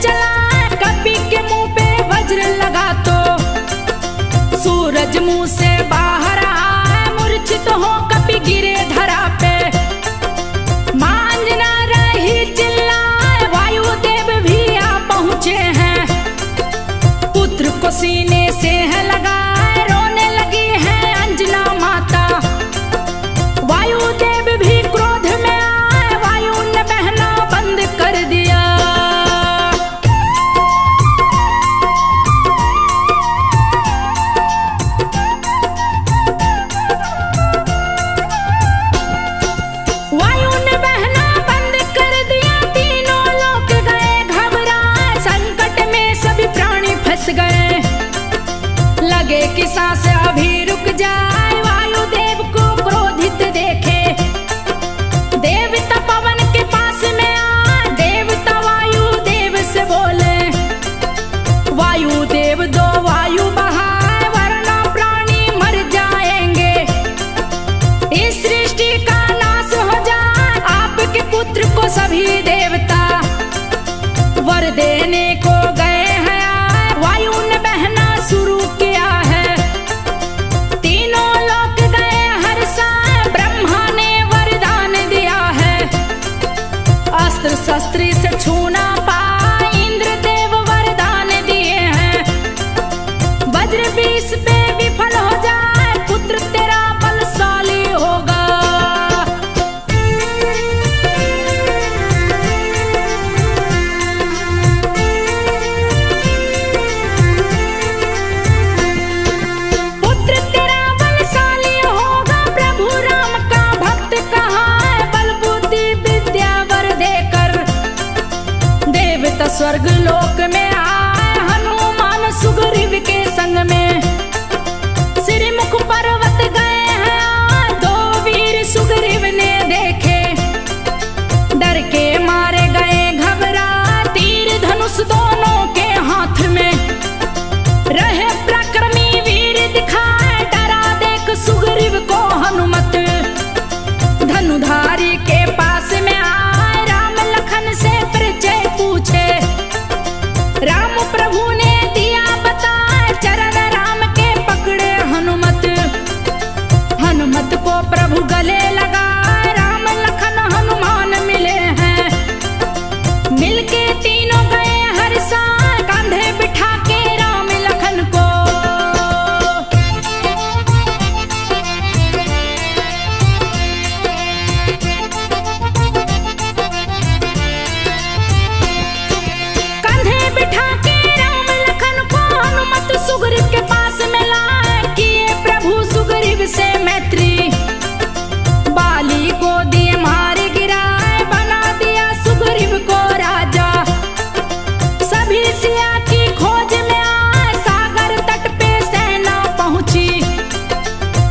चला कपि के मुंह पे वज्र लगा तो सूरज मुंह से बाहर आए, मूर्छित हो कपि गिरे धरा पे। मां अंजना रही चिल्लाए, वायुदेव भी आ पहुंचे हैं। पुत्र को सीने से है लगाए, रोने लगी है अंजना माता। वायुदेव भी क्रोध में आए, वायु ने बहना बंद कर दिया। वायु ने बहना बंद कर दिया, तीनों लोग गए घबराए। संकट में सभी प्राणी फंस गए, लगे कि सांस अभी रुक जाए। वायुदेव को क्रोधित देखे, देवता पवन के पास में आ, देवता वायुदेव से बोले। वायुदेव दो वायु बहाए, वरना प्राणी मर जाएंगे। इस सृष्टि का नाश हो जाए, आपके पुत्र को सभी देवता वर देने को गए हैं। वायु ने बहना शुरू किया है, तीनों लोग गए हर्षाए। ब्रह्मा ने वरदान दिया है, अस्त्र शस्त्र से छूना पाए। इंद्र देव वरदान दिए हैं, वज्र विष पे विफल हो जाए, पुत्र तेरा बलशाली होगा। पुत्र तेरा बलशाली होगा, प्रभु राम का भक्त कहा है। बल बुद्धि विद्या वर देकर देवता स्वर्ग लोक में आए। हनुमान सुग्रीव के संग में सिरमुख पर्वत गए हैं। दो वीर सुग्रीव ने देखे, डर के मारे गए घबरा। तीर धनुष दोनों के हाथ में रहे, प्रक्रमी वीर दिखाए। डरा देख सुग्रीव को हनुमत, धनुधारी के पास में आए। राम लखन से परिचय पूछे, राम प्रभु ने दिया बताए। चरण राम के पकड़े हनुमत, हनुमत को प्रभु गले लगा। राम लखन हनुमान मिले हैं, मिलके तीनों गए हर्षा। कांधे बिठा के राम लखन को सुग्रीव के पास में लाए। किए प्रभु सुग्रीव से मैत्री, बाली को दिए मारे गिराए। बना दिया सुग्रीव को राजा, सभी सिया की खोज में आए। सागर तट पे सेना पहुंची,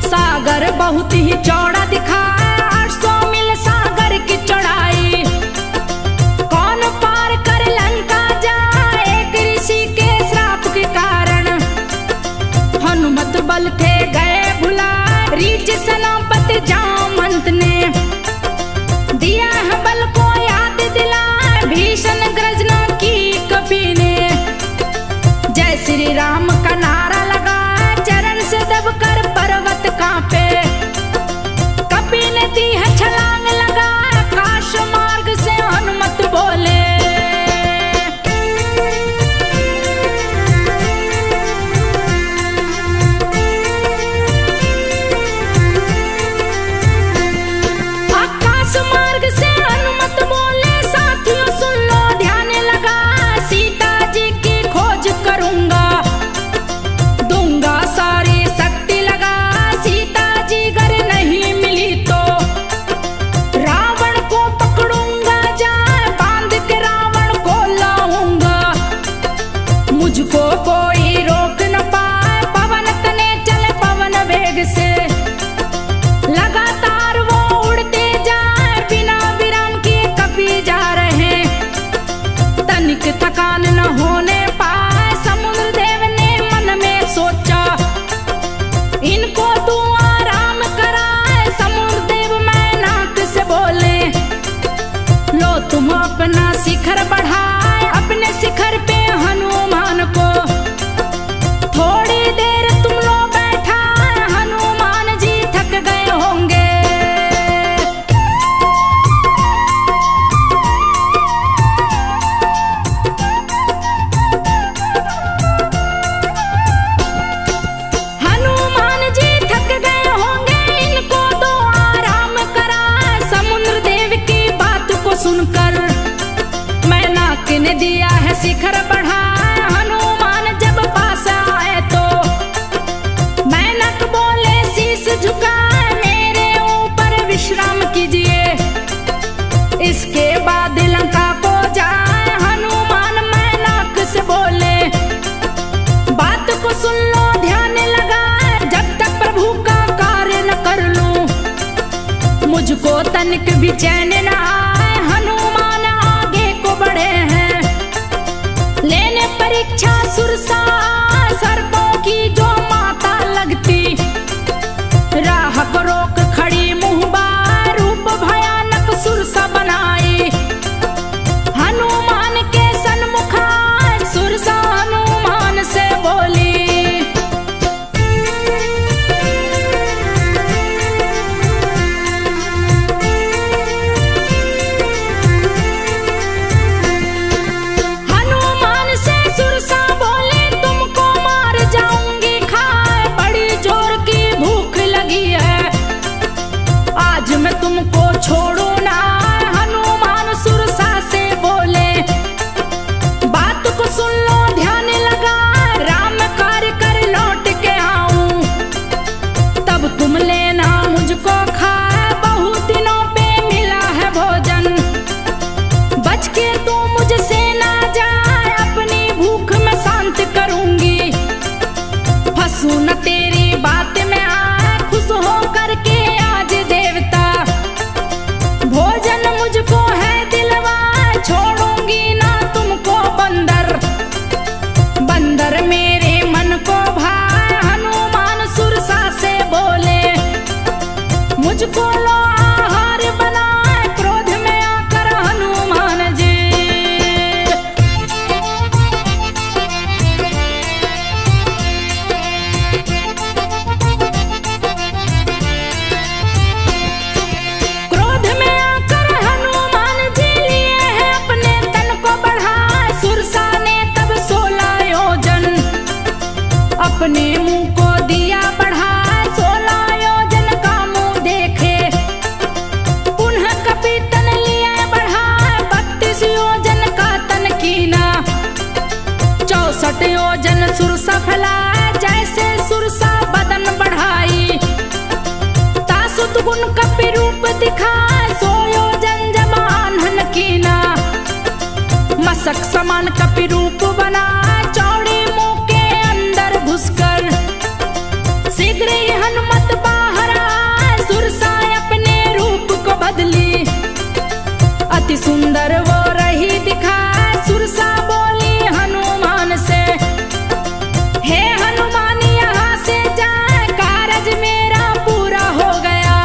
सागर बहुत ही चौड़ा दिखाए। 800 मील सागर की चौड़ाई, कौन पार कर लंका जाए। एक ऋषि के श्राप के कारण हनुमत बल थे गए भुला। रीच सेनापति जामंत ने दिया है बल को याद दिला। भीषण गर्जना की कपि ने, जय श्री राम का नारा लगा। चरण से दबकर पर्वत कांपे, कपि ने दी है छलांग लगा। आकाश मार्ग से हनुमत बोले, मार्ग से हनुमत बोले। साथियों सुन लो ध्यान लगा, सीता जी की खोज करूंगा, दूंगा सारी शक्ति लगा। सीता जी घर नहीं मिली तो रावण को पकड़ूंगा, जाए बांध के रावण को लाऊंगा। मुझको कोई रोक न पाए, पवन तने चले पवन वेग से। लगातार वो उड़ते जाए, बिना विराम किए कभी जा रहे। तनिक थकान न होने पाए, समुद्र देव ने मन में सोचा। इनको तू आराम कराए। समुद्र देव मैनाक से बोले, लो तुम अपना शिखर बढ़ाए। अपने शिखर है शिखर बढ़ाए। हनुमान जब पास आए तो मैनक बोले शीश झुकाए, मेरे ऊपर विश्राम कीजिए, इसके बाद लंका को जाए। हनुमान मैनक से बोले बात को सुन लो ध्यान लगाए, जब तक प्रभु का कार्य न कर लूं मुझको तनिक भी चैन न आए। हनुमान आगे को बढ़े हैं लेने परीक्षा सुरसा, सर्पों की जो माता लगती राह को रोक खड़ी मुंहबार, रूप भयानक सुरसा बनाई। हनुमान के सन्मुख सुरसा हनुमान से बोली तुमको छोड़ो ना। हनुमान सुरसा से बोले बात को सुन लो ध्यान लगा, राम कार्य कर लौट के आऊं तब तुम लेना मुझको खाए। बहुत दिनों पे मिला है भोजन, बच के तू मुझसे ना जाए, अपनी भूख में शांत करूंगी, फंसू न तेरी बात में आए। खुश हो करके आज देवता भोजन मुझको है दिलवा, छोड़ूंगी ना तुमको बंदर, बंदर मेरे मन को भाए। हनुमान सुरसा से बोले मुझको लो आहार बनाए, क्रोध में आकर हनुमान जी अपने मुंह को दिया बढ़ाए, 16 योजन का मुंह देखे, पुनः कपि तन लिया बढ़ाए, 32 योजन का तन कीना, 64 योजन सुरसा फैलाए, जैसे सुरसा बदन बढ़ाई, तासुत गुण कपि रूप दिखाए, 100 योजन जब आन्हन कीना, मसक समान कपि रूप बनाए, चौड़ी मुंह के अंदर घुसकर शीघ्र ही हनुमत बाहर आए। सुरसा अपने रूप को बदली, अति सुंदर वो रही दिखाए। सुरसा बोली हनुमान से हे हनुमान यहाँ से जाए, कारज मेरा पूरा हो गया।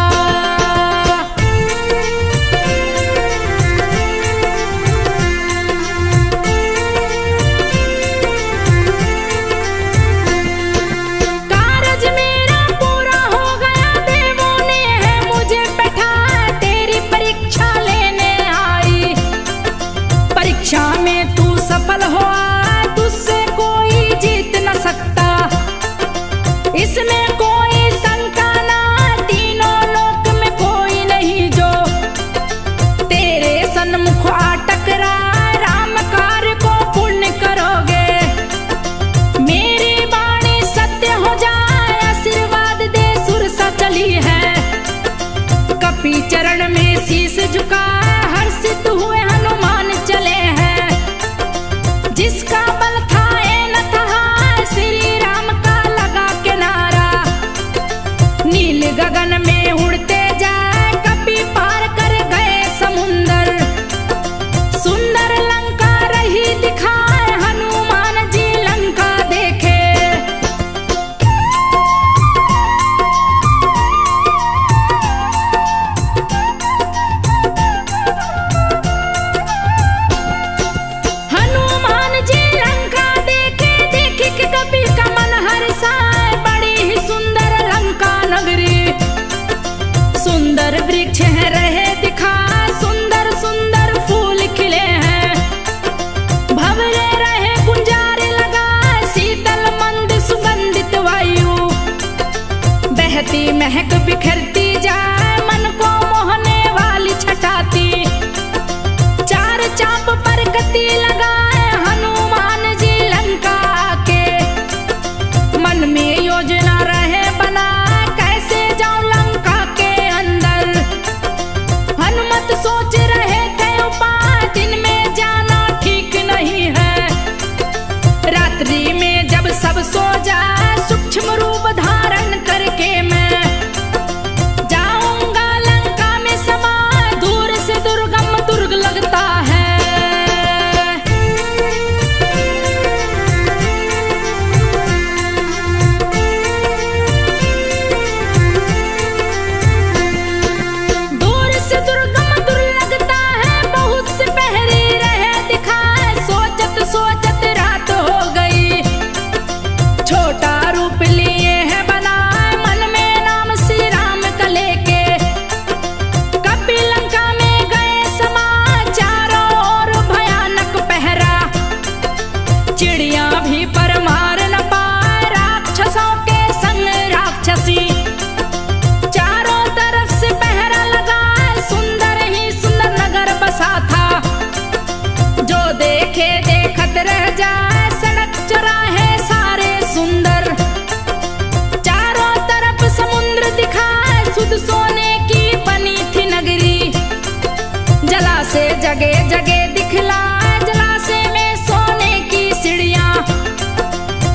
जगह जगह दिखला जलाशय में सोने की सीढ़ियां,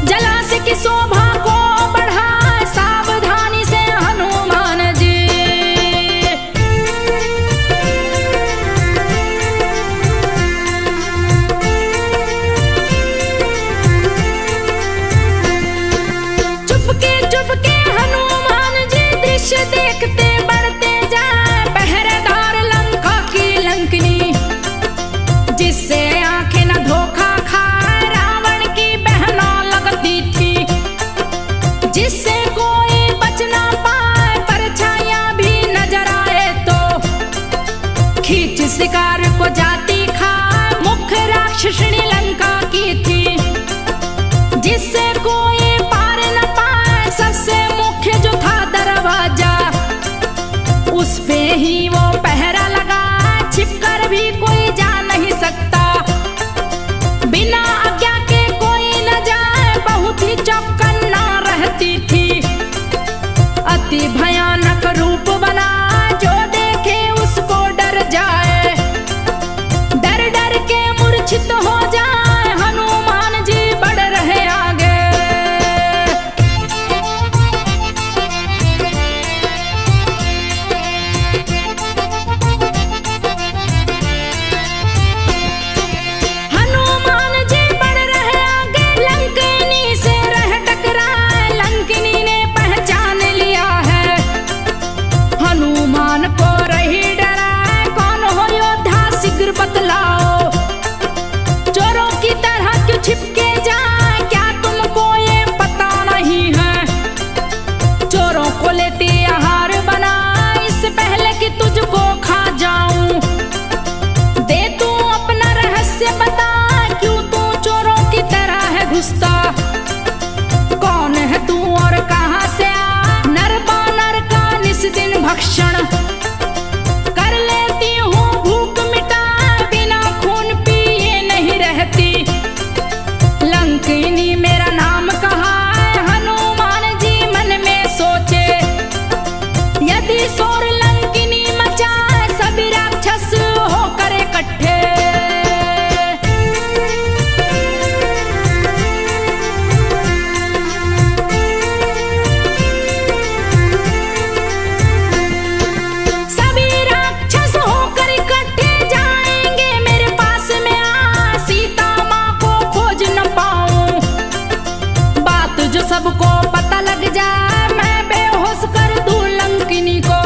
जलाशय की शोभा को बढ़ा सावधानी से हनुमान जी। चुपके चुपके हनुमान जी दृश्य देखते बढ़ते जाए, पहरेदार लंका की लंकनी, जिससे आंखें न धोखा खाए रावण की बहना लगती थी, जिससे कोई बच ना पाए परछाइयां भी नजर आए तो खींच शिकार को जाती खाए, मुख्य राक्षसनी लंका की थी, जिससे कोई पार न पाए। सबसे मुख्य जो था दरवाजा, उस पे ही वो पहरा लगा, छिपकर भी कोई जा नहीं सकता, बिना आज्ञा के कोई न जाए। बहुत ही चौकन्ना रहती थी, अति भयानक रूप बना, जो देखे उसको डर जाए, डर डर के मूर्छित हो जाए। हनुमान जी बढ़ रहे आगे, हनुमान जी बढ़ रहे आगे, लंकिनी से रह टकराए, लंकिनी ने पहचान लिया है हनुमान को, रही डराए कौन हो योद्धा शीघ्र बतलाओ, चोरों की तरह क्यों छिपके जाए, क्या तुमको ये पता नहीं है, चोरों को लेती आहार बना, इससे पहले कि तुझको खा जाऊं, दे तू अपना रहस्य बता, क्यों तू चोरों की तरह है घुसता, कौन है तू और कहां से आ, नर बानर का निस दिन भक्षण कर लेती हूँ, भूख मिटा बिना खून पिए नहीं रहती, लंकिनी मेरा नाम कहा है। हनुमान जी मन में सोचे, यदि शोर लंकिनी मचाए, सभी राक्षस होकर इकट्ठे, सभी राक्षस होकर इकट्ठे जाएंगे मेरे पास में आ, सीता माँ को खोज न पाऊं, बात जो सबको पता लग जाए, मैं बेहोश कर दूं लंकिनी को,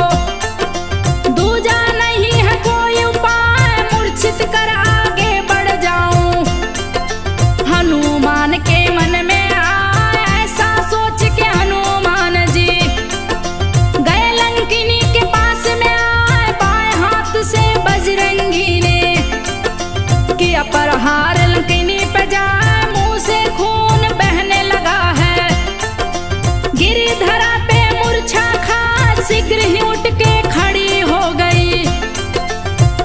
दूजा नहीं है कोई उपाय, मूर्छित कर आगे बढ़ जाऊं। हनुमान के मन में आया ऐसा सोच के हनुमान जी गए लंकिनी के पास में आए, बाएं हाथ से बजरंगी ने किया प्रहार, लंकिनी पे जाए, मुंह से खून बहने लगा है, गिरी धरा पे मूर्छा खा, शीघ्र ही उठ के खड़ी हो गई,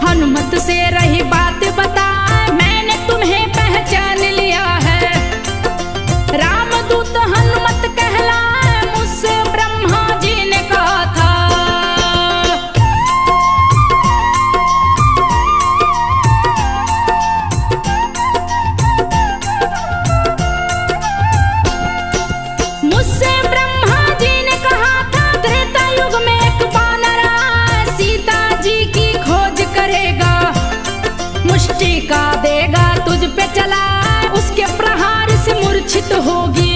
हनुमत से रही बात बता, मैंने तुम्हें पहचान लिया है, रामदूत हनुमत कहलाए, मुझसे ब्रह्मा जी ने कहा था। मुझसे ब्रह्मा जी ने कहा था, त्रेता युग में एक वानर आए, सीता जी की खोज करेगा, मुष्टि का देगा तुझ पे चला, उसके प्रहार से मूर्छित होगी,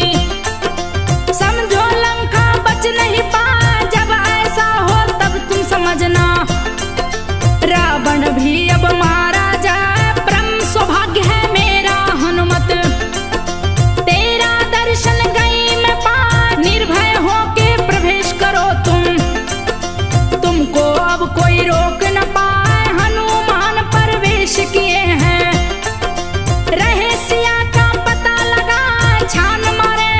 समझो लंका बच नहीं पाए, जब ऐसा हो तब तुम समझना, रावण भी अब मारा जाए, परम सौभाग्य है मेरा हनुमत, तेरा दर्शन गई मैं पा, निर्भय होके प्रवेश करो तुमको अब कोई रोक न पाए। हनुमान प्रवेश किए हैं, रहे सिया का पता लगा, छान मारे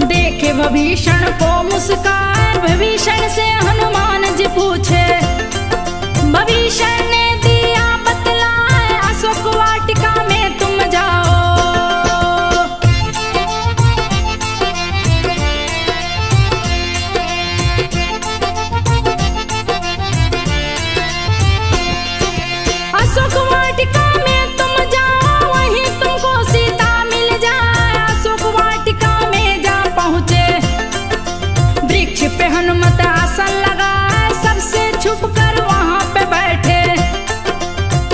देखे विभीषण को मुस्कान, विभीषण से हनुमान जी पूछे। विभीषण ने दिया बतलाए, अशोक वाटिका में तुम जाओ। अशोक वाटिका में तुम जाओ, वहीं तुमको सीता मिल जाए। अशोक वाटिका में जा पहुँचे, वृक्ष पे हनुमत आसन लगाए, सबसे छुप कर वहाँ पे बैठे।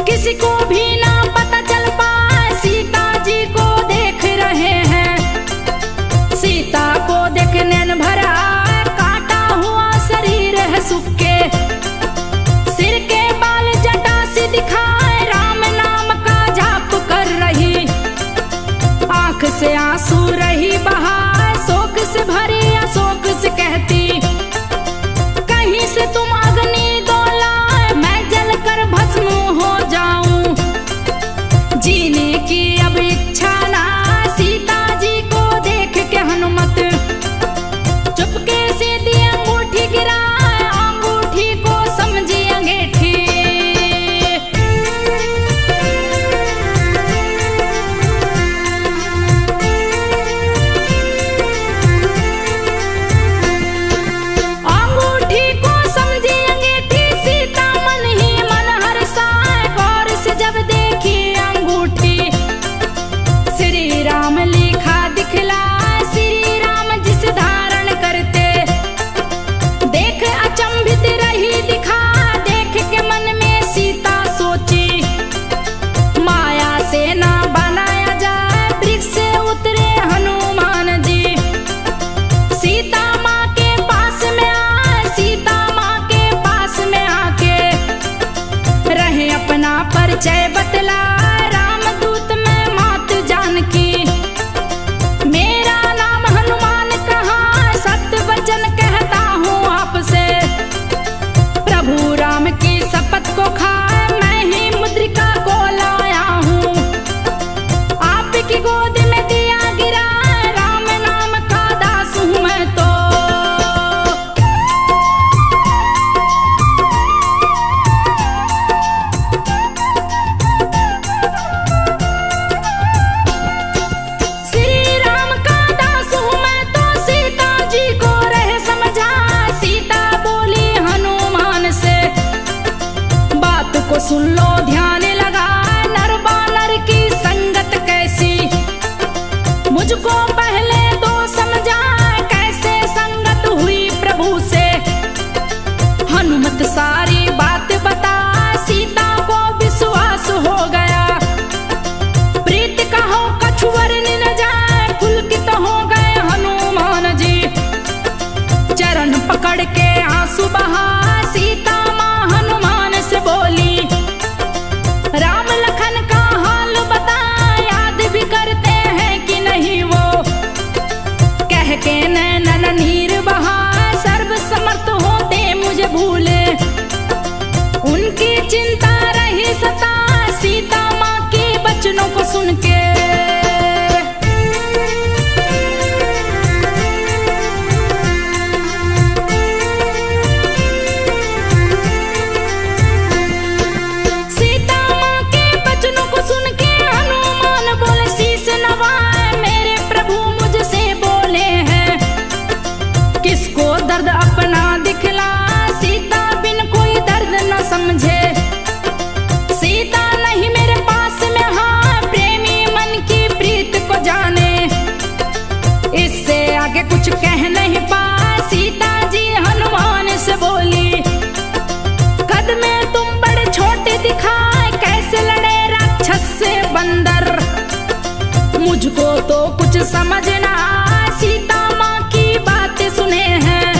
किसी को भी ना पता चल पाए, सीता जी को देख रहे हैं। सीता को देख नैन भरा, काटा हुआ शरीर है सुक्के, सिर के बाल जटा से दिखाए, राम नाम का जाप कर रही। आंख से आंसू रही बहाए, शोक से भरी अशोक से कहती, कहीं से तुम अग्नि दो लाए, मैं जल कर भस्म हो जाऊं। जीने की अब इच्छा ना, सीता जी को देख के हनुमत चुपके से दी अंगूठी गिराए, अंगूठी को समझी अंगीठी। अंगूठी को समझी अंगीठी, सीता मन ही मन हर्षाए, गौर से जब देखी अंगूठी, श्री राम लिखा दिखलाए, श्री राम जिस धारण करते। देख अचंभित रही दिखा, देख के मन में सीता सोची, माया से ना बनाया जाए, वृक्ष से उतरे हनुमान जी। सीता माँ के पास में आए, सीता माँ के पास में आके रहे अपना परिचय बतलाए, रामदूत में मात जानकी। मेरा नाम हनुमान कहाँ, सत्य वचन कहता हूँ आपसे। प्रभु राम की शपथ को खाए, मैं ही मुद्रिका को लाया हूँ। आपकी गोद में दिया गिरा, राम नाम का दास हूँ मैं तो। श्री राम का दास हूँ मैं तो, सीता जी को रहे समझा। सीता बोली हनुमान से, बात को सुन लो ध्यान लगा, नर बानर की संगत कैसी, मुझको पहले दो समझा, कैसे संगत हुई प्रभु से। हनुमत सारी बात बता, सीता को विश्वास हो गया। प्रीत कहो कछुवर न जाए, पुलकित हो गए हनुमान जी। चरण पकड़ के आंसू बहा, सीता माँ हनुमान से बोली, राम लखन का हाल बता, याद भी करते हैं कि नहीं वो। कह के नैनन नीर बहा, सर्व समर्थ होते मुझे भूले। उनकी चिंता रही सता, सीता माँ के बचनों को सुन के। सीता माँ के बचनों को सुन के हनुमान बोले, शीस नवाए, मेरे प्रभु मुझसे बोले हैं। किसको दर्द अपना दिखला, सीता बिन कोई दर्द न समझे। सीता नहीं मेरे पास में, हाँ प्रेमी मन की प्रीत को जाने। इससे आगे कुछ कह नहीं पाए, सीता जी हनुमान से बोली, कद में तुम बड़े छोटे दिखाए, कैसे लड़े राक्षस से बंदर। मुझको तो कुछ समझ ना आए, सीता माँ की बातें सुने हैं।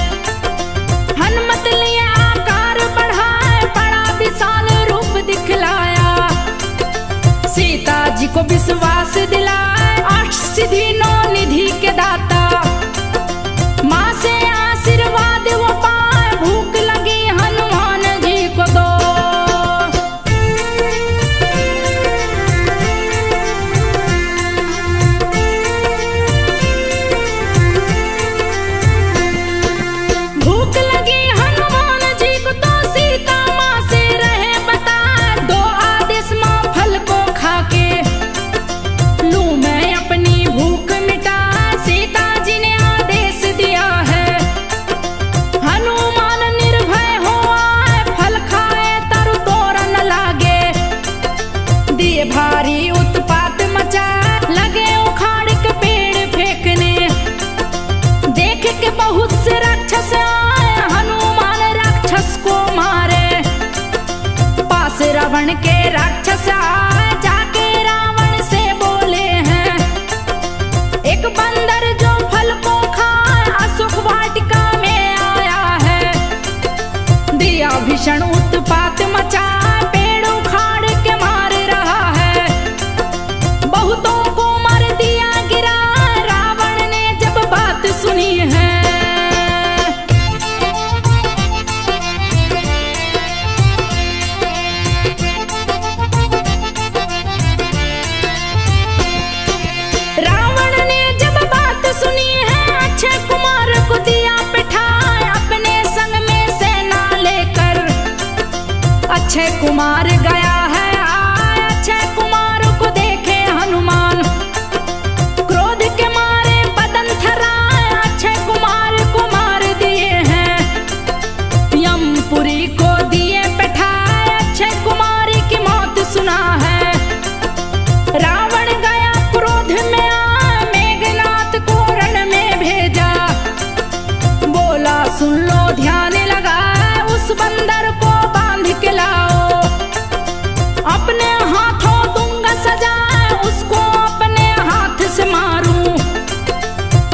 हनुमत लिए आकार बढ़ाए, बड़ा विशाल रूप दिखलाया। सीता जी को विश्वास दिलाए, अष्टसिद्धि नौ निधि के दाता। माँ से आशीर्वाद वो पाए, भूख लगी हनुमान जी को दो। देख के बहुत से राक्षस आए, हनुमान राक्षस को मारे। पास रावण के राक्षस आए, जाके रावण से बोले हैं, एक बंदर जो फल को खाए अशोक वाटिका में आया है। दिया भीषण उत्पात मचा, पेड़ उखाड़ के मार रहा है। बहुतों को मार दिया गिरा, रावण ने जब बात सुनी है। रावण ने जब बात सुनी है, अक्षय कुमार को दिया बिठाए अपने संग में सेना लेकर। अक्षय कुमार गया है आए, अक्षय कुमार को देखे हनुमान, क्रोध के मारे बदन थर्राए, अक्षय कुमार को मार दिए हैं। यमपुरी को दिए बैठाए, अक्षय कुमार की मौत सुना है। रावण गया क्रोध में आ, मेघनाथ को रण में भेजा। बोला सुन लो ध्यान लगा, उस बंदर को बांध के लाओ, अपने हाथों दूंगा सजा, उसको अपने हाथ से मारूं।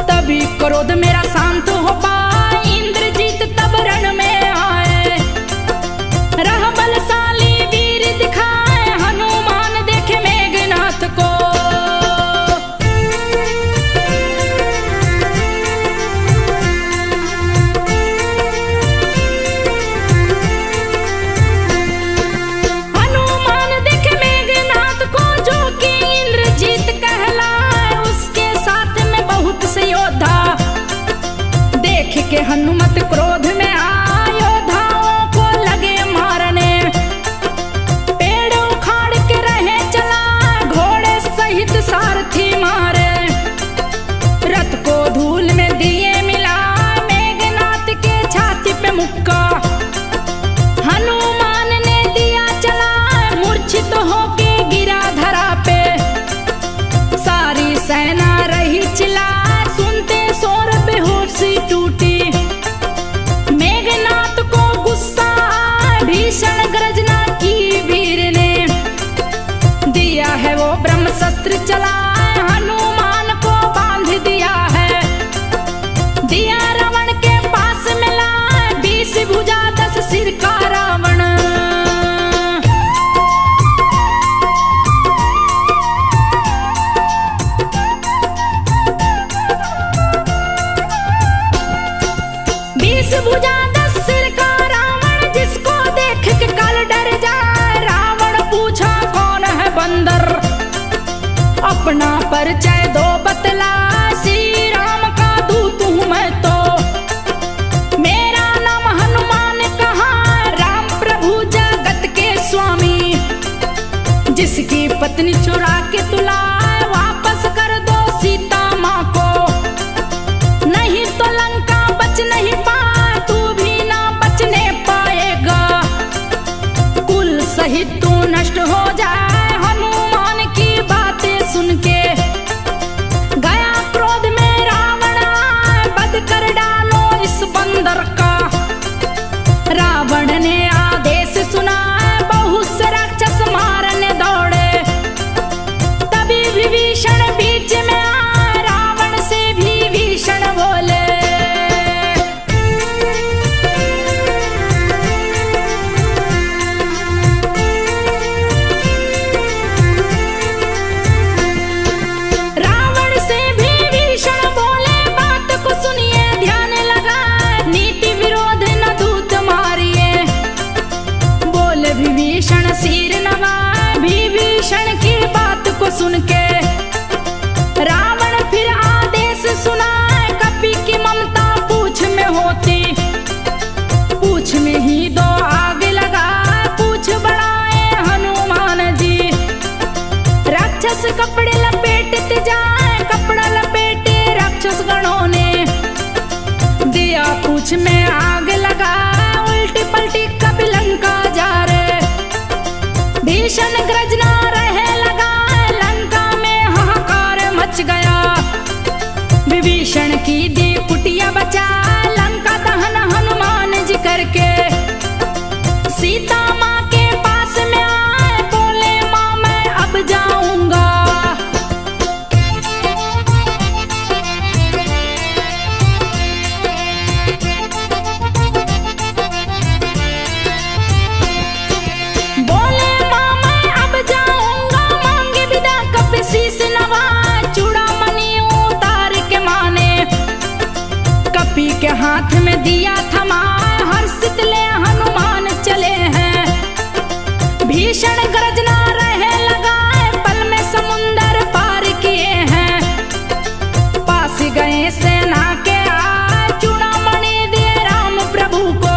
तभी क्रोध मेरा शांत हो पाए, इंद्रजीत तब रण में आए। रह बलशाली वीर दिखाए, हनुमान देखे मेघनाथ को। हनुमान देखे मेघनाथ को, जो कि इंद्रजीत कहलाए, उसके साथ में बहुत से योद्धा। देख के हनुमत क्रोध में आ, योद्धाओं को लगे मारने। पेड़ उखाड़ के रहे चला, घोड़े सहित सारथी मारे। रथ को धूल में दिए मिला, मेघनाथ के छाती पे मुक्का। हनुमान ने दिया चला, मूर्छित होके गिरा धरा पे। सारी सेना रही चिल्ला, सुनते शोर बेहोशी टूटी। मेघनाथ को गुस्सा आया, भीषण गर्जना की वीर ने। दिया है वो ब्रह्मशस्त्र चला, हनुमान को बांध दिया है। दिया रावण के पास मिला, 20 भुजा 10 सिर का रावण। भुजा 10 सिर का रावण, जिसको देख के काल डर जाए। रावण पूछा कौन है बंदर, अपना परिचय दो बतला। श्री राम का दूत हूँ मैं तो, मेरा नाम हनुमान कहा, राम प्रभु जगत के स्वामी। जिसकी पत्नी चुरा के तुला, वापस कर दो सीता माँ को। नहीं तो लंका बच नहीं पा, तू भी ना बचने पाएगा। कुल सहित तू नष्ट हो जाए। हनुमान की बातें सुन के गया क्रोध में रावण, बध कर डालो इस बंदर का। रावण ने आदेश सुना, बहुत से राक्षस मारने दौड़े। तभी विभीषण बीच में आए, रावण से भी भीषण बोले। रावण से भी भीषण बोले, बात को सुनिए ध्यान लगा, नीति विरोध न दूत मारिए। बोले विभीषण सिर नवा, विभीषण की बात को सुन के रावण फिर आदेश सुना। कपि की ममता पूछ में होती, पूछ में ही दो आग लगा, पूछ बढ़ाए हनुमान जी। राक्षस कपड़े लपेटते जाए, कपड़ा लपेटे राक्षस गणों ने। दिया पूछ में आग लगा, उल्टी पलटी कभी लंका जा रे। भीषण गर्जना रहे लगा, लंका में हाहाकार मच गया। विभीषण की दी कुटिया दिया थमाए, हर्षित ले हनुमान चले हैं। भीषण गर्जना रहे लगाए, पल में समुंदर पार किए हैं। पास गए सेना के आए, चूड़ामणि दिए राम प्रभु को।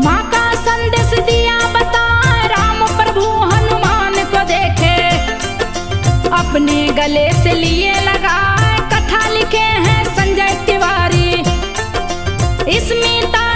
माँ का संदेश दिया बताए, राम प्रभु हनुमान को देखे। अपने गले से लिए लगाए, कथा लिखे हैं संजय तिवारी। स्मिता